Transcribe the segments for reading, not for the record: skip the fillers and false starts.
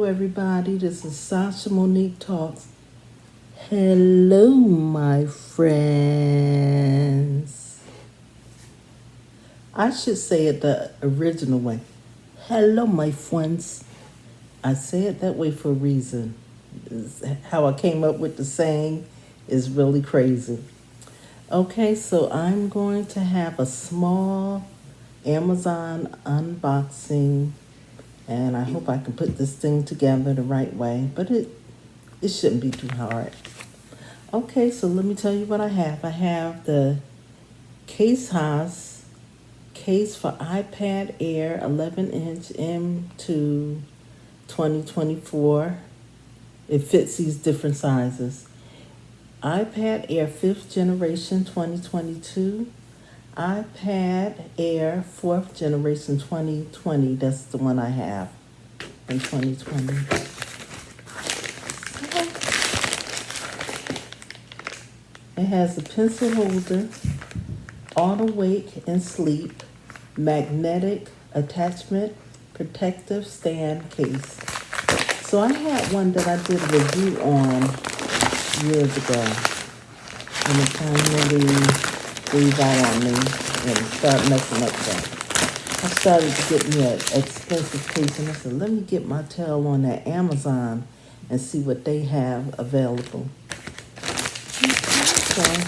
Hello everybody, this is Sashamoniquetalks. Hello my friends. I should say it the original way. Hello my friends. I say it that way for a reason. How I came up with the saying is really crazy. Okay, so I'm going to have a small Amazon unboxing, and I hope I can put this thing together the right way, but it shouldn't be too hard. Okay, so let me tell you what I have. I have the Casehas Case for iPad Air 11-inch M2 2024. It fits these different sizes. iPad Air 5th generation 2022. iPad Air 4th generation 2020. That's the one I have in 2020. It has a pencil holder, auto wake and sleep, magnetic attachment, protective stand case. So I had one that I did a review on years ago, and it finally gave out on me and started messing up that. I started to get me an expensive case, and I said, let me get my tail on that Amazon and see what they have available. Okay.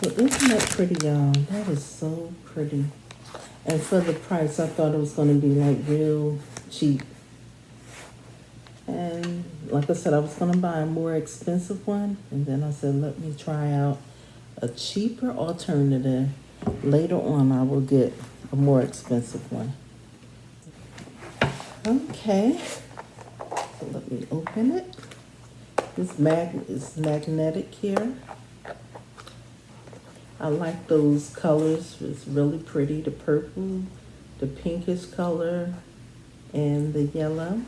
Well, isn't that pretty, y'all? That is so pretty. And for the price, I thought it was going to be like real cheap. And like I said, I was going to buy a more expensive one. And then I said, let me try out a cheaper alternative. Later on, I will get a more expensive one. Okay. So let me open it. This is magnetic here. I like those colors. It's really pretty. The purple, the pinkish color, and the yellow.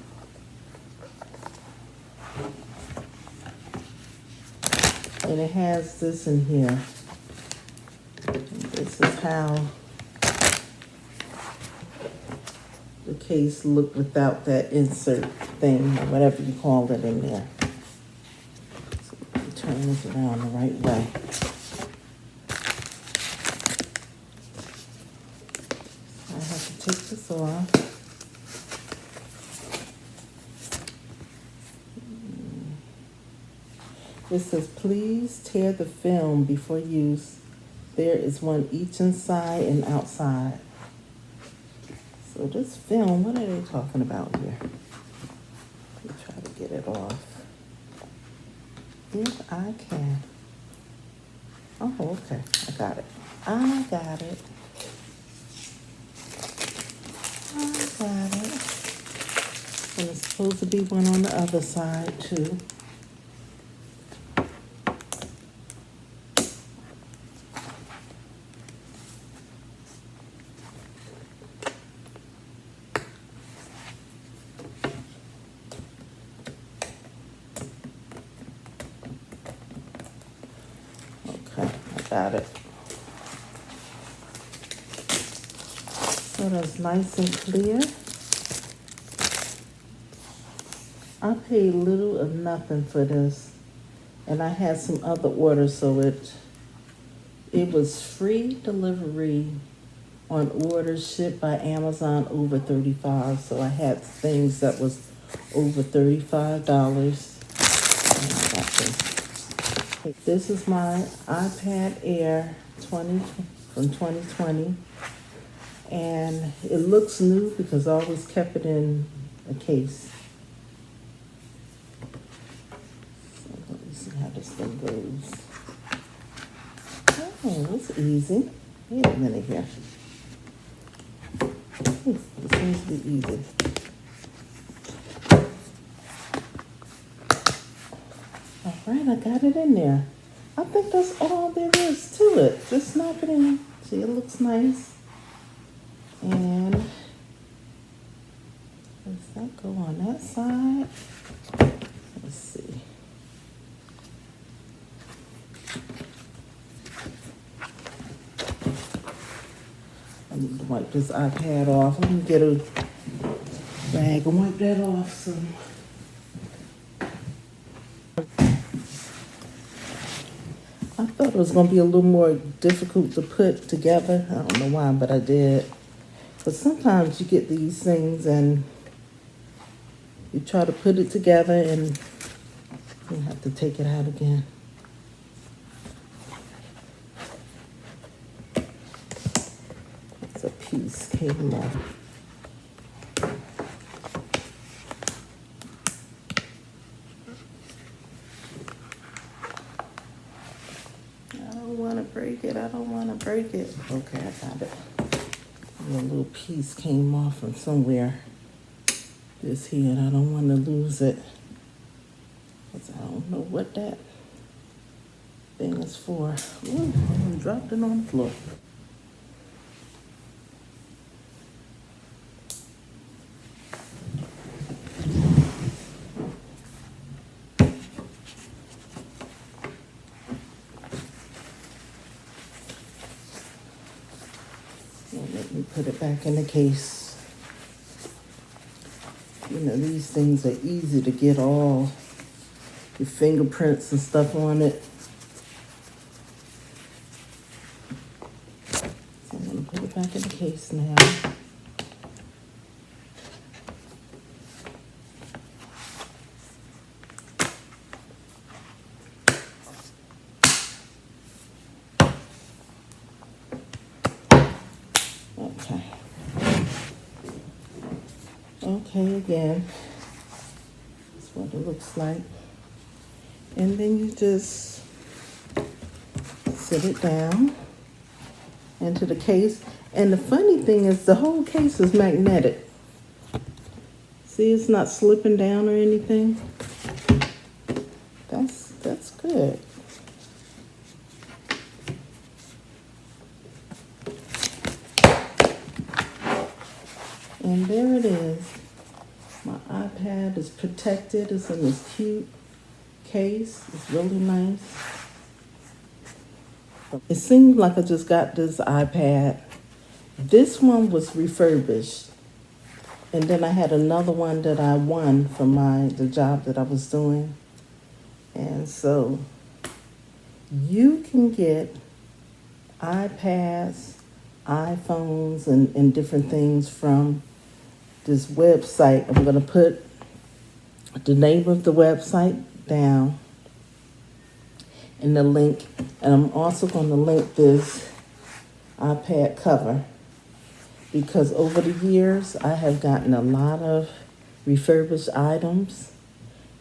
And it has this in here. This is how the case looked without that insert thing, or whatever you call it in there. So let me turn this around the right way. I have to take this off. It says, please tear the film before use. There is one each inside and outside. So this film, what are they talking about here? Let me try to get it off. If I can. Oh, okay. I got it. I got it. And it's supposed to be one on the other side, too. Okay, I got it. So that's nice and clear. I paid little or nothing for this, and I had some other orders, so it was free delivery on orders shipped by Amazon over $35. So I had things that was over $35. And I got this. This is my iPad Air 20 from 2020, and it looks new because I always kept it in a case. How this thing goes. Oh, it's easy. Wait a minute here. It seems to be easy. All right, I got it in there. I think that's all there is to it. Just snap it in. See, it looks nice. And does that go on that side? Let's see. I need to wipe this iPad off. Let me get a rag and wipe that off some. I thought it was going to be a little more difficult to put together. I don't know why, but I did. But sometimes you get these things and you try to put it together and you have to take it out again. It's a piece came off. I don't want to break it. I don't want to break it. Okay, I got it. A little piece came off from somewhere. This here, and I don't want to lose it. Because I don't know what that thing is for. Ooh, I dropped it on the floor. Let me put it back in the case. You know, these things are easy to get all your fingerprints and stuff on it. So I'm going to put it back in the case now. Okay. Okay, again, that's what it looks like. And then you just sit it down into the case. And the funny thing is the whole case is magnetic. See, it's not slipping down or anything. That's good. And there it is. My iPad is protected. It's in this cute case. It's really nice. It seems like I just got this iPad. This one was refurbished. And then I had another one that I won from the job that I was doing. And so you can get iPads, iPhones, and different things from this website. I'm going to put the name of the website down and the link. And I'm also going to link this iPad cover because over the years I have gotten a lot of refurbished items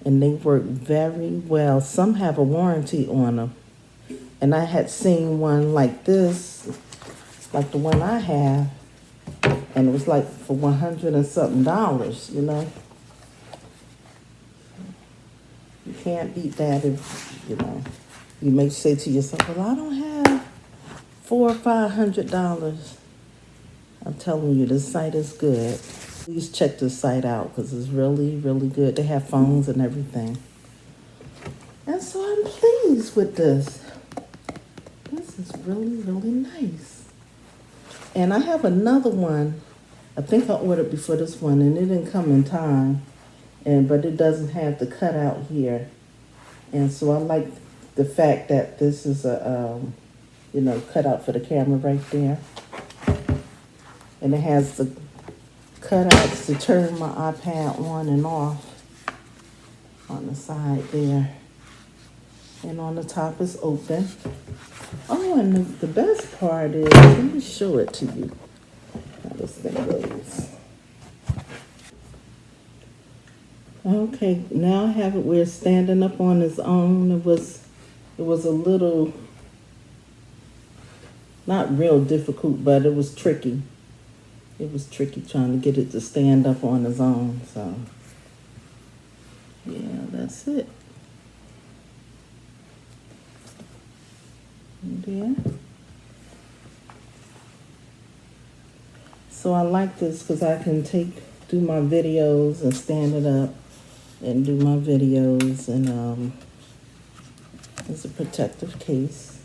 and they work very well. Some have a warranty on them. And I had seen one like this, like the one I have, and it was like for $100 and something, you know. You can't beat that if, you know, you may say to yourself, well, I don't have $400 or $500. I'm telling you, this site is good. Please check this site out because it's really, really good. They have phones and everything. And so I'm pleased with this. This is really, really nice. And I have another one. I think I ordered before this one, and it didn't come in time. But it doesn't have the cutout here. And so I like the fact that this is a, cutout for the camera right there. And it has the cutouts to turn my iPad on and off on the side there. And on the top is open. Oh, and the best part is, let me show it to you how this thing goes. Okay, now I have it where it's standing up on its own. It was a little, not real difficult, but it was tricky. It was tricky trying to get it to stand up on its own. So, yeah, that's it. There. So I like this because I can do my videos and stand it up and do my videos, and it's a protective case.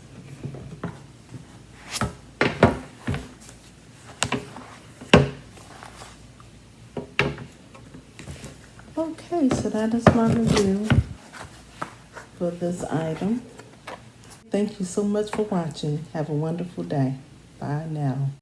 Okay, so that is my review for this item. Thank you so much for watching. Have a wonderful day. Bye now.